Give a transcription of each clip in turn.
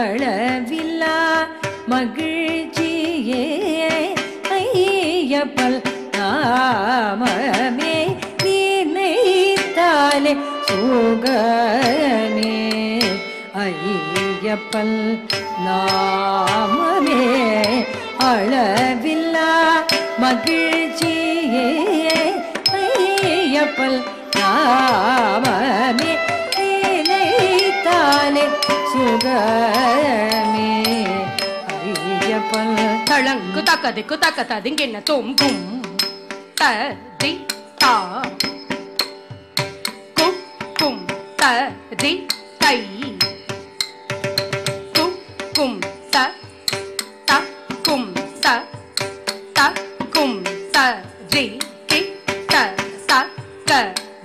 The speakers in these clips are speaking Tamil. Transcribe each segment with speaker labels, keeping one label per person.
Speaker 1: அளவில்லா மகிழ்ச்சியே ஐயப்பல் நாமமே நினைத்தாலே சுகமே ஐயப்பல் நாமமே அளவில்லா மகிழ்ச்சியே ஐயப்பல் நாமமே நினைத்தாலே சுகமே ஐயப்பல்
Speaker 2: தளங்கு தக்கதிக்கு தக்கத திங்கென்ன தொங்கும் ததி தா குக்கும் ததி தை குக்கும் த தக்கும் த தக்கும் தரி கி த தக்க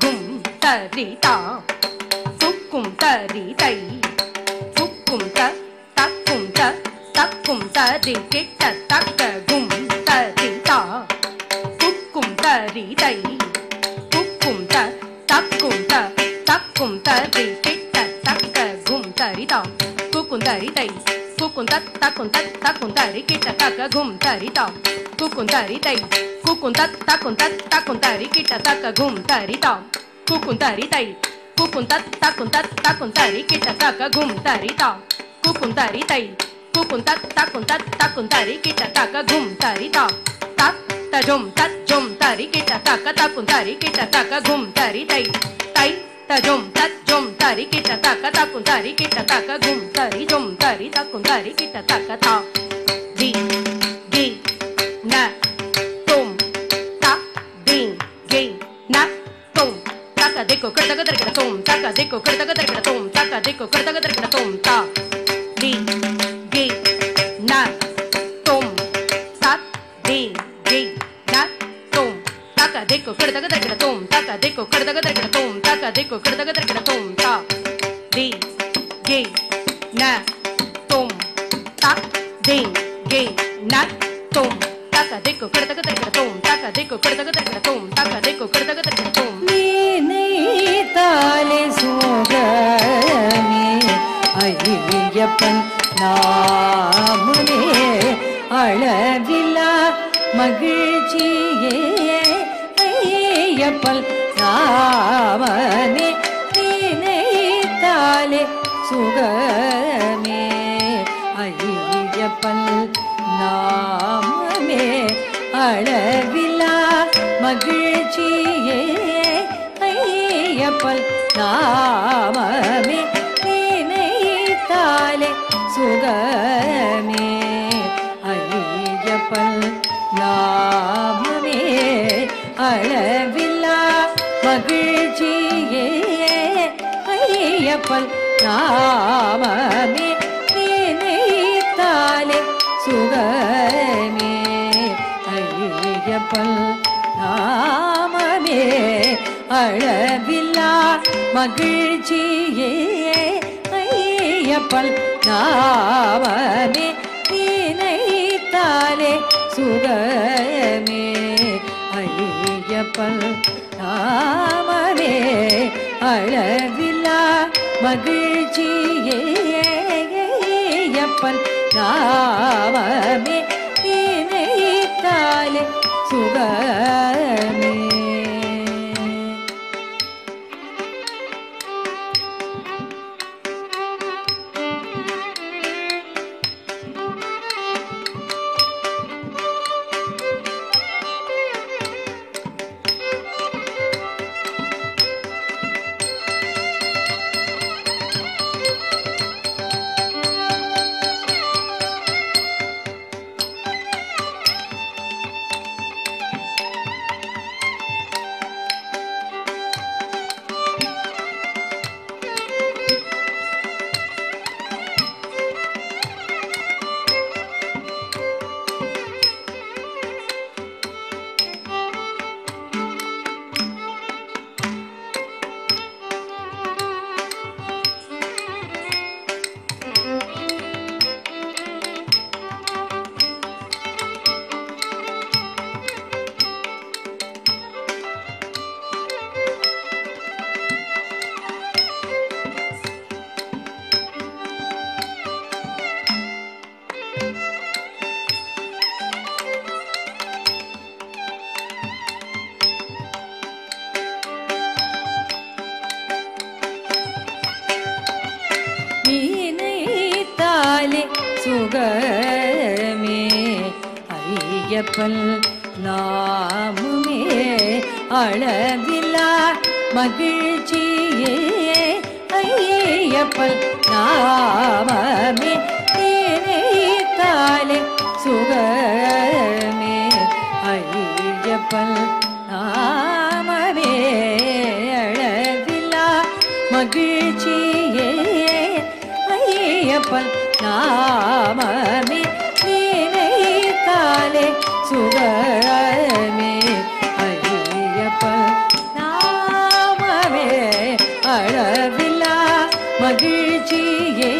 Speaker 2: கும் தரி தா குக்கும் தரி தை குக்கும் த தக்கும் த தக்கும் தரி கிட்ட தக்க கும் தரி தா குக்கும் தரி தை குக்கும் த தக்கும் த தக்கும் தரி கிட்ட தக்க கும் தரி தா குக்கும் தரி தை குக்கும் த தக்கும் த தக்கும் தரி கிட்ட தக்க கும் தரி தா குக்கும் தரி தை குக்கும் த தக்கும் த தக்கும் தரி கிட்ட தக்க கும் தரி தா குக்கும் தரி தை குக்கும் த தக்கும் த தக்கும் தரி கிட்ட தக்க கும் தரி தா குக்கும் தரி தை குக்கும் த தக்கும் த தக்கும் தரி கிட்ட தக்க கும் தரி தா தக் தஜும் தஜும் தரி கிட்ட தக்க தக்கும் தரி கிட்ட தக்க கும் தரி தை தை தஜும் தஜும் தரி கிட்ட தக்க தக்கும் தரி கிட்ட தக்க கும் தரி ஜும் தரி தக்கும் தரி கிட்ட தக்க தா தி தி ந தும் தா தி கி ந தும் தக்க திக்கு கிடதக தர்க்கட தும் தக்க திக்கு கிடதக தர்க்கட தும் தக்க திக்கு கிடதக தர்க்கட தும் தா தி கி ந தும் தத் தி கி ந தும் தக்க திக்கு கிடதக தர்க்கட தும் தக்க திக்கு கிடதக தர்க்கட தும் தக்க திக்கு கிடதக தர்க்கட தும் தா தி கி ந தும் தத் தி கி ந தும் தக்க திக்கு கிடதக தர்க்கட தும் தக்க திக்கு கிடதக தர்க்கட தும் தக்க திக்கு கிடதக தர்க்கட தும்
Speaker 1: நினைத்தாலே சுகமே ஐயப்பன் நாமமே அளவில்லா மகிழ்ச்சியே ஐயப்பன் நாமமே நினைத்தாலே சுகமே ஐயப்பன் நாமமே அளவில்லா மகிழ்ச்சியே ஐயப்பன் நாமமே நினைத்தாலே சுகமே ஐயப்பன் நாமமே அளவில்லா மகிழ்ச்சியே ஐயப்பன் நாமமே நினைத்தாலே சுகமே ஐயப்பன் நாமமே அளவில்லா மகிழ்ச்சியே ஐயப்பன் நாமமே நினைத்தாலே சுகமே ஐயப்பன் நாமமே அளவில்லா மகிழ்ச்சியே ஐயப்பன் நாமமே நினைத்தாலே சுகமே. சுகமே ஐயப்பன் நாமுமே அளவில்லா மகிழ்ச்சியே ஐயப்பன் நாமமே நினைத்தாலே சுகமே ஐயப்பன் நாமமே அளவில்லா மகிழ்ச்சியே ஐயப்பன் நாமமே நினைத்தாலே சுகமே ஐயப்பன் நாமமே அளவில்லா மகிழ்ச்சியே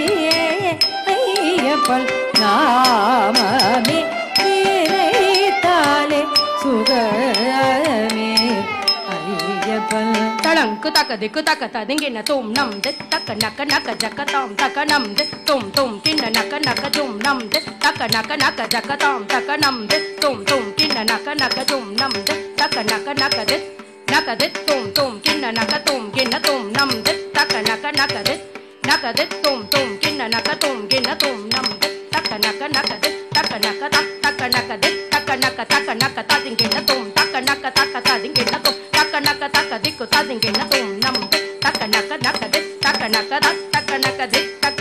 Speaker 1: ஐயப்பன் நாமமே நினைத்தாலே சுகமே ஐயப்பன்
Speaker 2: தளங்கு தக்க திக்கு தக்க ததிங்கின தூம் நம் தக்க நக்க நக்க ஜக்கதாம் தக்க நம் தும் தும் கிண்ண நக்க நக்க தும் நம் தக்க நக்க நக்க ஜக்கதாம் தக்க நம் தும் தும் கிண்ண நக்க நக்க தும் நம் தக்க நக்க நக்க நக்க தும் தும் கிண்ண நக்க தும் கிண்ண தும் நம் தக்க நக்க நக்க தும் தும் கிண்ண நக்க தும் கிண்ண தும் நம் தக்க நக்க நக்க தக்க நக்க தக்க நக்க தக்க நக்க தக்க நக்க ததிங்கின தும் தக்க நக்க ததிங்கின தும் தக்க நக்க தக்க திக்கு ததிங்கின தும் நம் தக்க நக்க நக்க தக்க நக்க தக்க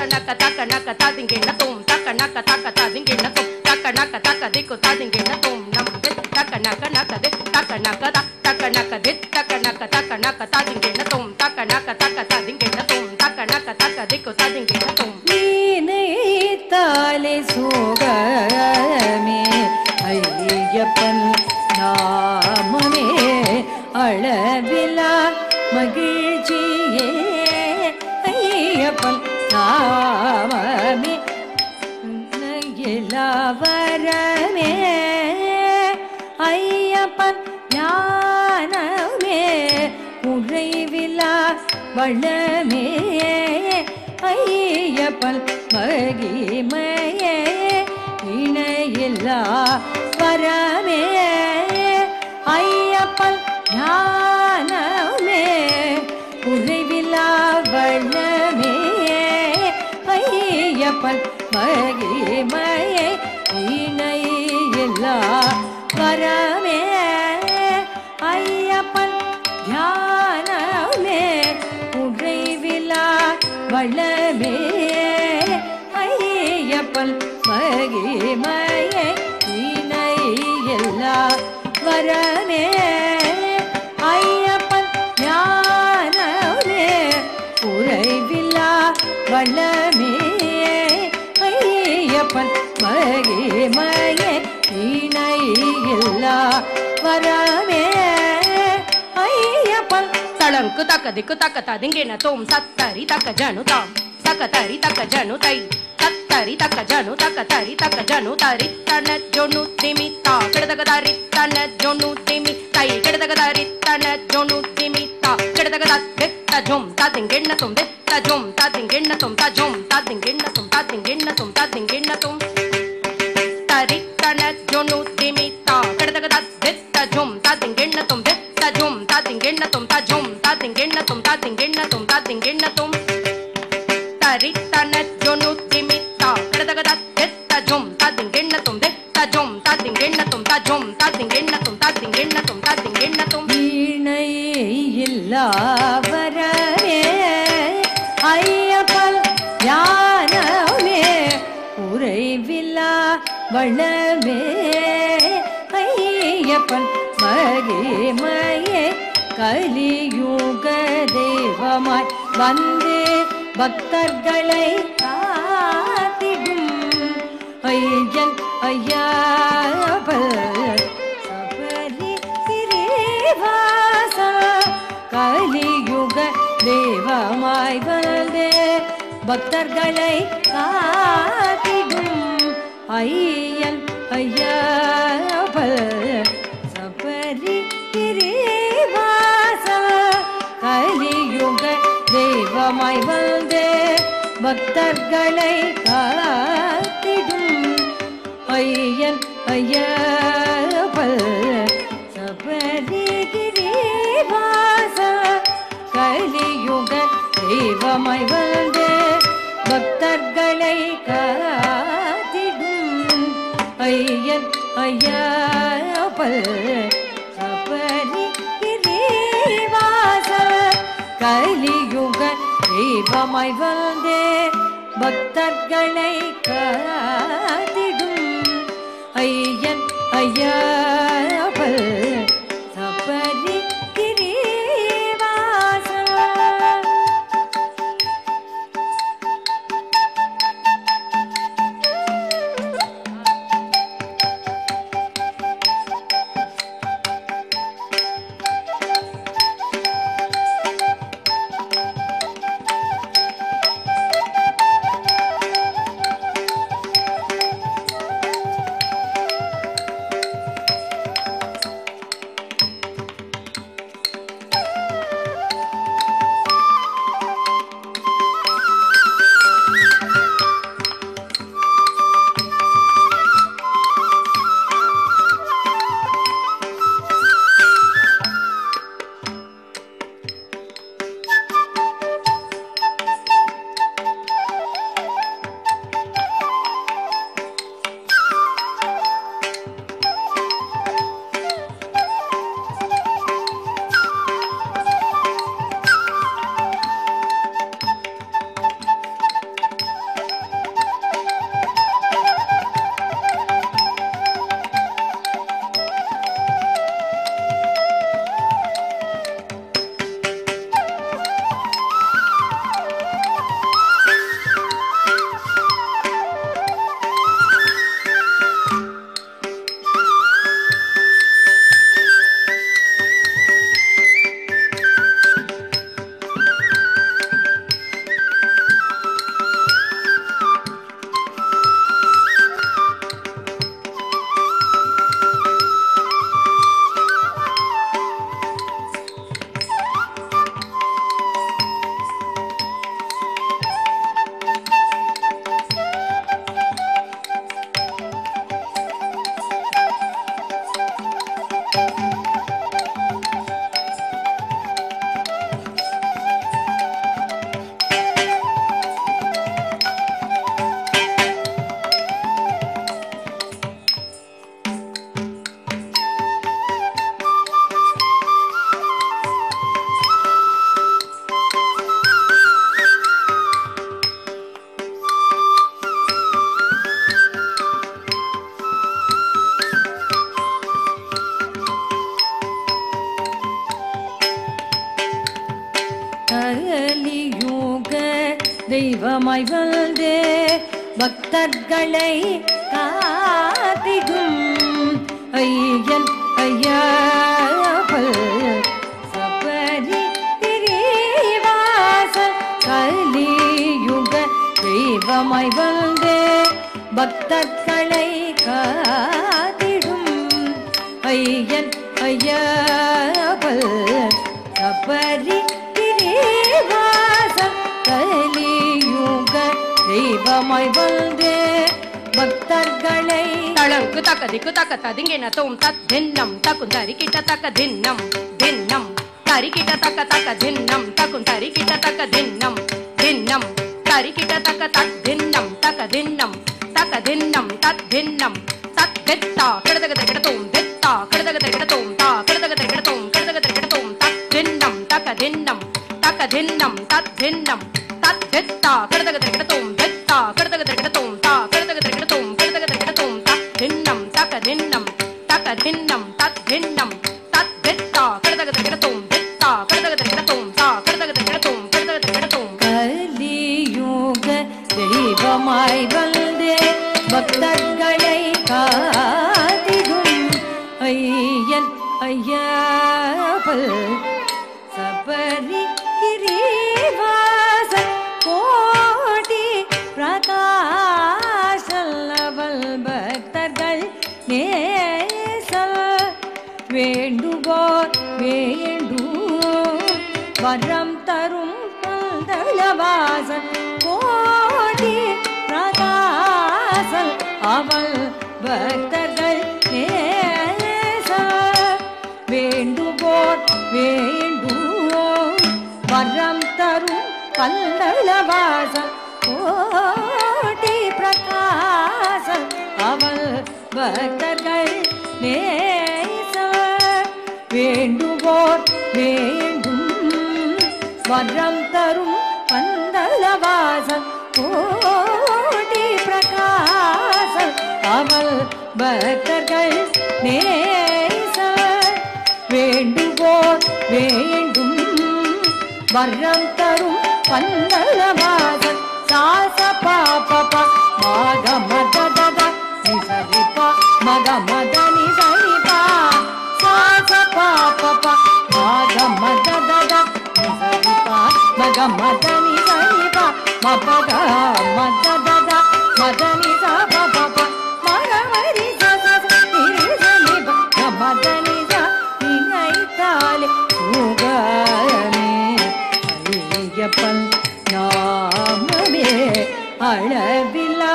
Speaker 2: நக்க தக்க நக்க ததிங்கின தும் தக்க நக்க ததிங்கின தும் தக்க நக்க தக்க திக்கு ததிங்கின தும் நம் தக்க நக்க தக்க நக்க தக்க நக்க ததிங்கின தும் தக்க நக்க ததிங்கின தும் தக்க நக்க திக்கு ததிங்கின தும்
Speaker 1: நினைத்தாலே சுகமே ஐயப்பன் நாமமே அளவிலா மகிழ்ச்சியே ஐயப்பன் நாமமே வரமே ஐயப்பன் ஞானமே உறைவிலா வளமே ஐயப்பன் மகிமையே இணையில்லா வரமே ஐயப்பன் ஞானமே உறைவிலா வளமே ஐயப்பன் மகிமையே இணையில்லா வரமே ஐயப்பன் ஞானமே உறைவிலா வளமே ஐயப்பன் மகிமையே இணையில்லா வரமே ஐயப்பன் ஞானமே உறைவில்லா வளமே ஐயப்பன் மகிமையே இணையில்லா வரமே ஐயப்பன்
Speaker 2: தளங்கு தக்க திக்கு தக்க ததிங்கின தோம் சத்தரி தக்க ஜனு தாம் சக்கதரி தக்க ஜனு தை சத்தரி தக்க ஜனு தக்க தரி தக்க ஜனு தரி தன ஜொனு திமி தா கிடதக தரி தன ஜொனு திமி தை கிடதக தரி தன ஜொனு திமி தா கிடதக த ஜொம் ததிங்கின தோம் த ஜொம் ததிங்கின தோம் த ஜொம் ததிங்கின தோம் ததிங்கின தோம் ததிங்கின தோம் தரி தன ஜொனு திமி தா கிடதக த ஜொம் ததிங்கின தோம் த ஜொம் ததிங்கின தோம் த ஜொம் ததிங்கின தோம் ததிங்கின தோம் ததிங்கின தோம் தரி தன ஜொனு திமி தா கிடதக த ஜொம் ததிங்கின தோம் த ஜொம் ததிங்கின தோம் த ஜொம் ததிங்கின தோம் ததிங்கின தோம் ததிங்கின தோம்
Speaker 1: இணையில்லா வரமே ஐயப்பன் ஞானமே உறைவில்லா வளமே ஐயப்பன் மகிமையே கலியுக தெய்வமாய் வந்து பக்தர்களை காத்திடும் ஐயன் ஐயப்பன் சபரி கிரீவாச கலியுக தெய்வமாய் வந்து பக்தர்களை காத்திடும் ஐயன் ஐயப்பன் சபரி கிரீவாச கலியுக தெய்வமாய் வந்து பக்தர்களை காத்திடும் ஐயன் ஐயப்பன் சபரி கிரீவாச கலியுக தெய்வமாய் வந்து பக்தர்களை காத்திடும் ஐயன் ஐயப்பல் சபரி கிரீவாச கலியுக தெய்வமாய் வந்தே பக்தர்களை காத்திடும் ஐயன் ஐயப்பல் சபரி கிரீவாச. கலியுக தெய்வமாய் வந்தே பக்தர்களை காத்திடும் ஐயன் ஐயப்பல் சபரி கிரீவாச கலியுக தெய்வமாய் வந்தே பக்தர்களை காத்திடும் ஐயன் ஐயப்பல் சபரி கலியுக தெய்வமாய் வந்தே பக்தர்களை
Speaker 2: தளங்கு தக்கதிக்கு தக்க ததிங்கின தோம் தத் தின்னம் தக்கும் தரிக்கிட்ட தக்க தின்னம் தின்னம் தரிக்கிட்ட தக்க தின்னம் தக்கும் தரிக்கிட்ட தக்க தின்னம் தின்னம் தரிக்கிட்ட தக்க தின்னம் தக்க தின்னம் தத் தின்னம் தத் தெத்தா கிடதக கிடத்தோம் தெத்தா கிடதக கிடத்தோம் தா கிடதக கிடத்தோம் கிடதக கிடத்தோம் தத் தின்னம் தக்க தின்னம் தத் தின்னம் தத் தெத்தா கிடதக கிடத்தோம் தெத்தா கிடதக கிடத்தோம் தா கிடதக கிடத்தோம் கிடதக கிடத்தோம் தத் தின்னம் தக்க தின்னம் தத் தின்னம் தத் தெத்தா கிடதக கிடத்தோம் தெத்தா கிடதக கிடத்தோம் தா கிடதக கிடத்தோம் கிடதக கிடத்தோம்.
Speaker 1: கலியுக தெய்வமாய் வந்தே பக்தர்களை காத்திடும் ஐயன் ஐயப்பல் சபரி கிரீவாச கோடி பிரகாசல்லவல் பக்தர்கள் நேசல் வேண்டுவோர் வேண்டும் வரம் தரும் கந்தளவாசன் கோடி பிரகாசல் அவள் பக்தர்கள் நேச வேண்டுவோர் வேண்டுவோம் வரம் தரும் கந்தளவாசன் கோடி பிரகாசல் அவள் பக்தர்கள் நேச வேண்டுவோர் வேண்டும் வரம் தரும் பந்தலவாசல் கோடி பிரகாசம் அவள் பக்தர்கள் நேச வேண்டுவோர் வேண்டும் வரம் தரும் பந்தலவாசல் சாச பாப மாக மத தத நிசரிபா மக மத நிசரிபா சாச பாப மாக மத தத நிசரிபா மக மத நிசரிபா மபக மத தத மத நிசபா பப மரவரி சச நிசரிபா மத நிச நினைத்தாலே சுகமே ஐயப்பன் நாமமே அளவிலா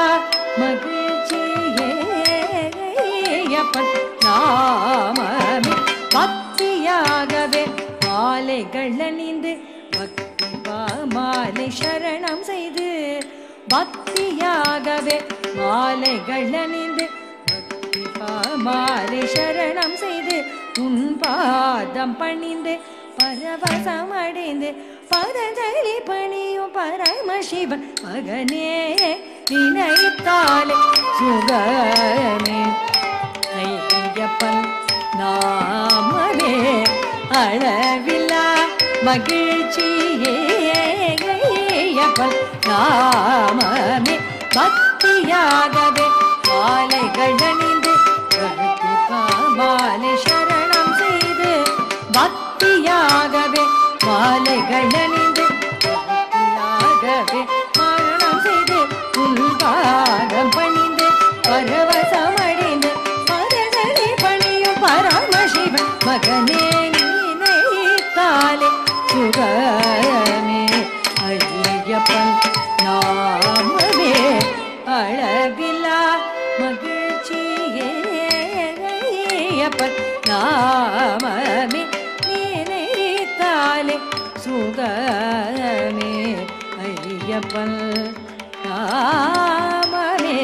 Speaker 1: மகிழ்ச்சியே ஐயப்பன் நாமமே பக்தியாகவே மாலைகள் அணிந்து பக்தி மாலை சரணம் செய்து பக்தியாகவே மாலைகள் அணிந்து பக்தி மாலை சரணம் செய்து உன் பாதம் பணிந்து பரவசமடைந்து பதஞ்சலி பணியும் பரமசிவன் மகனே நினைத்தாலே சுகமே ஐயப்பன் நாமமே அளவிலா மகிழ்ச்சியே ஐயப்பன் நாமமே பக்தியாகவே மாலைகள் அணிந்து பக்தி மாலை சரணம் செய்து பக்தியாகவே மாலைகள் அணிந்து பக்தியாகவே மரணம் செய்து உள்பாதம் பணிந்து பரவசமடைந்து பரதலி பணியும் பரமசிவன் மகனே நினைத்தாலே சுகமே ஐயப்பன் நாமமே அளவிலா மகிழ்ச்சியே ஐயப்பன் நாமமே நினைத்தாலே சுகமே ஐயப்பன் நாமமே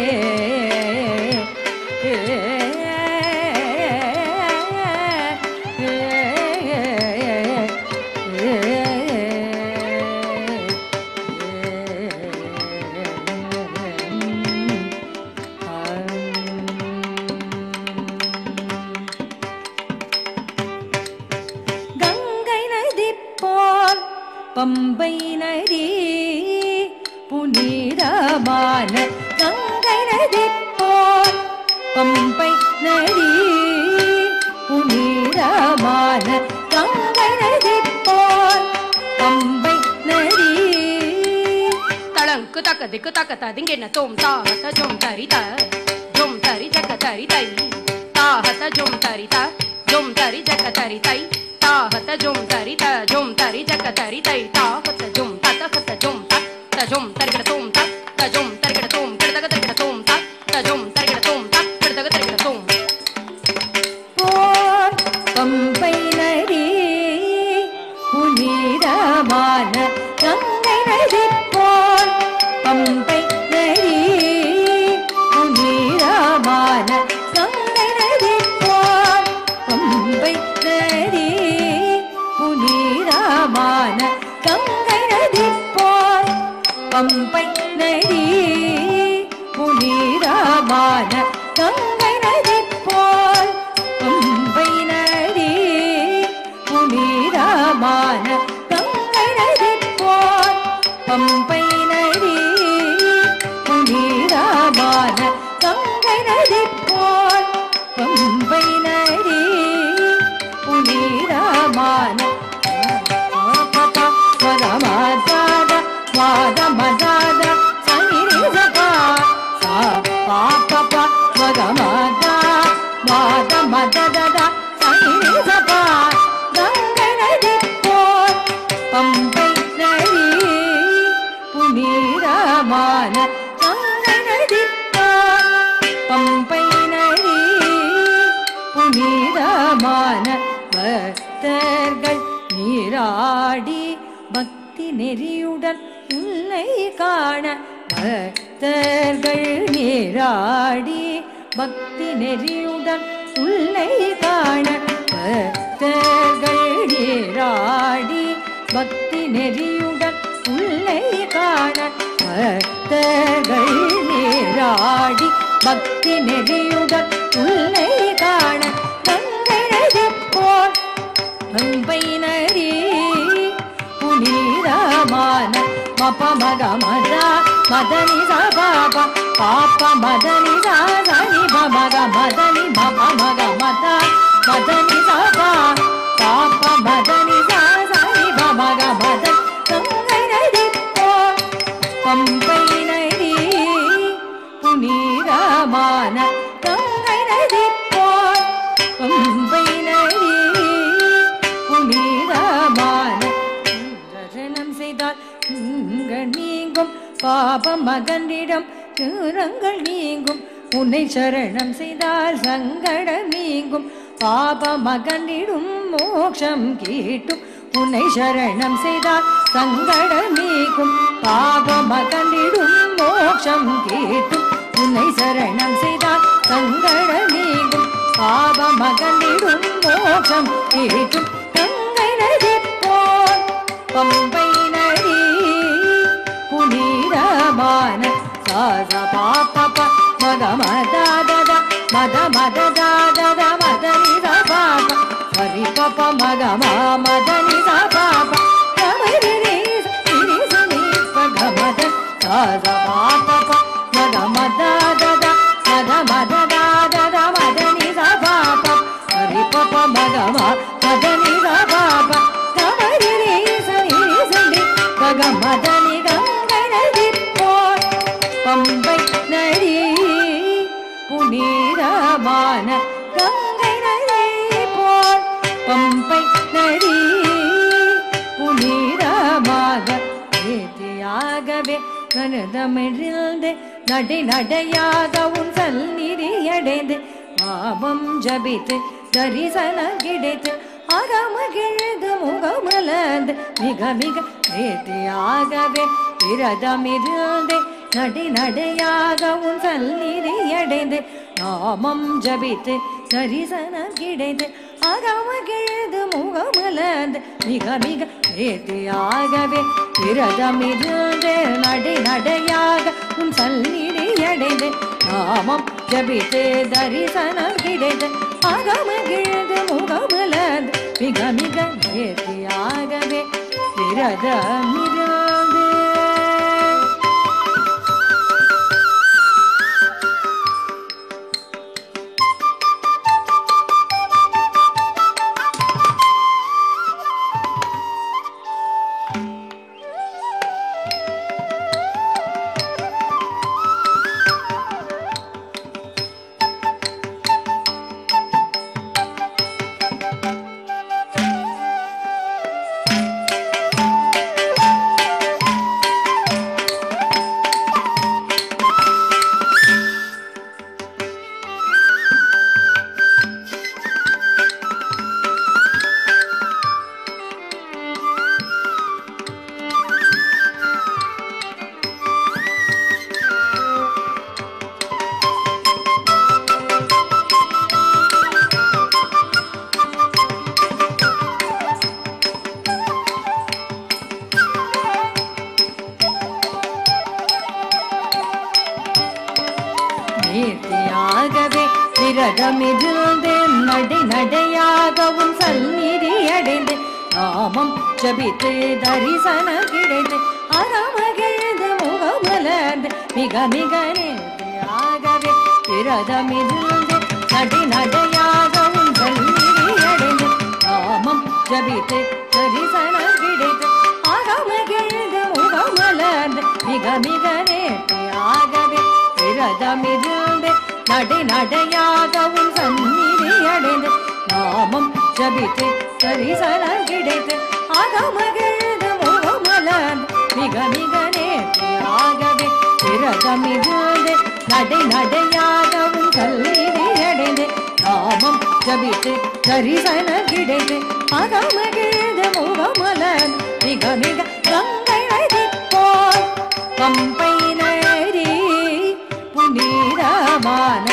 Speaker 1: பம்பை நதி புனிதமான கங்கை நதி போல் பம்பை நதி புனிதமான கங்கை நதி போல் பம்பை நதி
Speaker 2: தளங்கு தக்க திக்கு தக்க ததிங்கென்ன தோம் தாஹத ஜோம் தரித ஜோம் தரி ஜக்க தரிதை தாஹத ஜோம் தரித ஜோம் தரி ஜக்க தரிதை தாஹத ஜோம் தரித ஜோம் தரி ஜக்க தரிதை தாஹத ஜோம் ததஹத ஜோம் த ஜோம் தரிகட தோம் த ஜோம் தரிகட தோம் கிடதக தரிகட தோம் த ஜோம் தரிகட தோம் கிடதக தரிகட தோம்
Speaker 1: போல் பம்பை நதி புனிதமான கங்கை நதி போல் பம்பை நதி புனிதமான கங்கை நதி போல் பம்பை நதி புனிதமான கங்கை நதி போல் பம்பை நதி புனிதமான கங்கை நதி போல் பம்பை நதி புனிதமான கங்கை நதி போல் பம்பை நதி புனிதமான கங்கை நதி போல் பம்பை நதி புனிதமான மதமதாத வாதமதாத சனிரிசபா சா பாபப மதமதா வாதமததத சனிரிசபா கங்கை நதி போல் பம்பை நதி புனிதமான கங்கை நதி போல் பம்பை நதி புனிதமான பக்தர்கள் நீராடி பக்தி நெறியுடன் உன்னை காண பக்தர்கள் நீராடி பக்தி நெறியுடன் உள்ளே காண பக்தர்கள் நீராடி பக்தி நெறியுடன் உள்ளே காண பக்தர்கள் நீராடி பக்தி நெறியுடன் உள்ளே காண கங்கை நதி போல் பம்பை நதி புனிதமான மப மக மதா மதனி சபாப பாப்ப மதனி சாதனி மக மதனி மப மக மதா மதனி சபா பாப்ப மதனி சாதனி மக மதன் கங்கை நதி போல் பம்பை நதி புனிதமான கங்கை நதி போல் பம்பை நதி புனிதமான தரிசனம் செய்தால் நீங்கும் பாபம் மகனிடம் தூரங்கள் நீங்கும் உன்னை சரணம் செய்தால் சங்கடம் நீங்கும் பாப மகனிடும் மோட்சம் கேட்டும் உன்னை சரணம் செய்தால் சங்கடம் நீங்கும் பாப மகனிடும் மோட்சம் கேட்டும் உன்னை சரணம் செய்தால் சங்கடம் நீங்கும் பாப மகனிடும் மோட்சம் கேட்டும் கங்கை நதி போல் பம்பை நதி புனிதமான சாச பாப்ப மத மதாதத மத மததாதத மதனி சபாப சரி பப்ப மத மதனி சபாப கமரி சனி பக மத சாச பாப்ப மத மதாதத மத மததாதத மதனி சபாப சரி பப்ப மத மதனி சபாப கமரி சனி பக மதனி கங்கை நதி போல் பம்பை நதி புனிதமான கங்கை நதி போல் பம்பை நதி புனிதமாக ஏத்தியாகவே கனதமிழ்ந்து நடை நடையாக உன் சந்நிதியடைந்து பாவம் ஜபித்து தரிசனம் கிடைத்து அகமகிழ்ந்து முகமலர்ந்து மிக மிக நேர்த்தியாகவே விரதமிருந்து நடை நடையாக உன் சந்நிதியடைந்து நாமம் ஜபித்து தரிசனம் கிடைத்து அகமகிழ்ந்து முகமலர்ந்து மிக மிக நேர்த்தியாகவே விரதமிருந்து நடை நடையாக உன் சந்நிதியடைந்து நாமம் ஜபித்து தரிசனம் கிடைத்து அகமகிழ்ந்து முகமலர்ந்து மிக மிக நேர்த்தியாகவே விரதமிருந்து நேர்த்தியாகவே விரதமிருந்து நடை நடையாக உன் சந்நிதியடைந்து நாமம் ஜபித்து தரிசனம் கிடைத்து அகமகிழ்ந்து முகமலர்ந்து மிக மிக நேர்த்தியாகவே விரதமிருந்து நடை நடையாக உன் சந்நிதியடைந்து நாமம் ஜபித்து தரிசனம் கிடைத்து அகமகிழ்ந்து முகமலர்ந்து மிக மிக நேர்த்தியாகவே விரதமிருந்து நடை நடையாக உன் சந்நிதியடைந்து நாமம் ஜபித்து தரிசனம் கிடைத்து அகமகிழ்ந்து முகமலர்ந்து மிக மிக நேர்த்தியாகவே விரதமிருந்து நடை நடையாக உன் சந்நிதியடைந்து நாமம் ஜபித்து தரிசனம் கிடைத்து அகமகிழ்ந்து முகமலர்ந்து மிக மிக கங்கை நதி போல் பம்பை நதி புனிதமான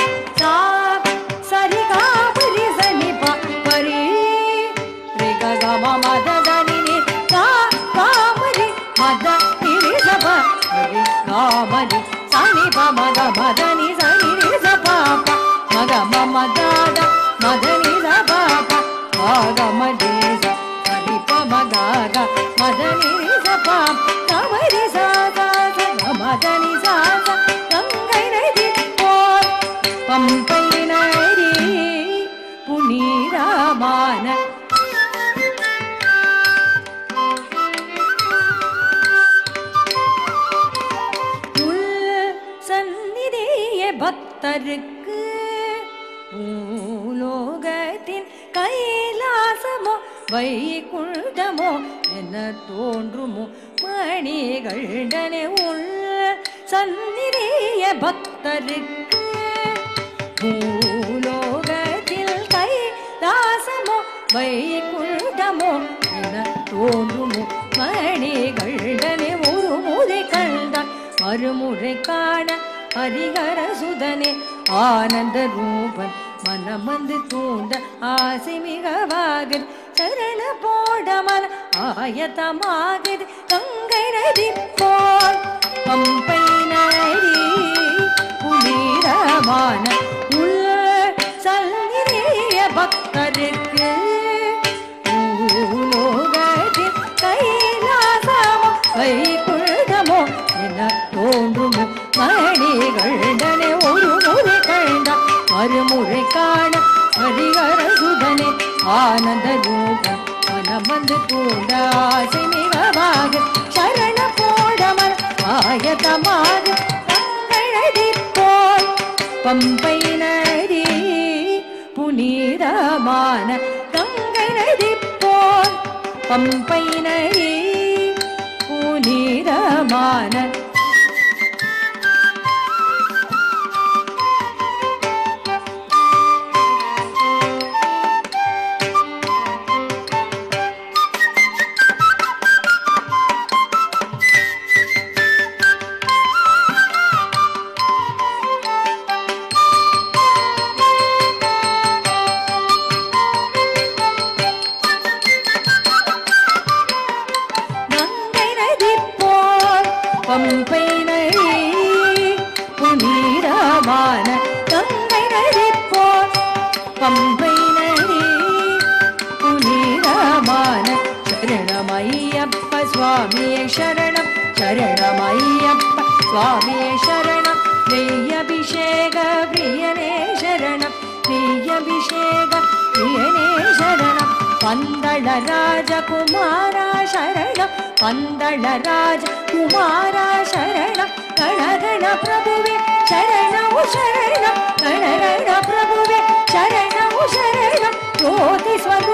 Speaker 1: பக்தருக்கு பூலோகத்தின் கைலாசமோ வைகுண்டமோ என தோன்றுமோ மணிகண்டனே உள் சந்நிதிய பக்தருக்கு பூலோகத்தில் கைலாசமோ வைகுண்டமோ என தோன்றுமோ மணிகண்டனே ஒரு முறை கண்டான் மறுமுறை காண ஹரிஹர சுதனே ஆனந்த ரூபன் மனம் வந்து தூண்ட ஆசை மிகவாக சரண போட மன ஆயத்தமாகுது கங்கை நதி போல் பம்பை நதி புனிதமான உள்ள சல்லிய பக்தருக்கு பூலோகத்தில் கைலாசமோ வைகுண்டமோ என தோன்றுமோ மணிகண்டனே ஒரு முறை கண்டான் மறுமுறை காண ஹரிஹர சுதனே ஆனந்த ரூபன் மனம் வந்து தூண்ட ஆசை மிகவாக சரண போடமர் ஆயத்தமாக கங்கை நதி போல் பம்பை நதி புனிதமான கங்கை நதி போல் பம்பை நதி புனிதமான பம்பை நதி புனிதமான கங்கை நதி போல் பம்பை நதி புனிதமான சரணமையப்ப சுவாமியே சரணம் சரணமையப்ப சுவாமியே சரணம் நெய்யபிஷேக பிரியனே சரணம் நெய்யபிஷேக பிரியனே சரணம் பந்தள ராஜகுமாரா சரணம் பந்தள ராஜகுமாரா சரணம் கணகண பிரபுவே சரணம் சரணம் கணகண பிரபுவே சரணம் சரணம் ஜோதி ஸ்வர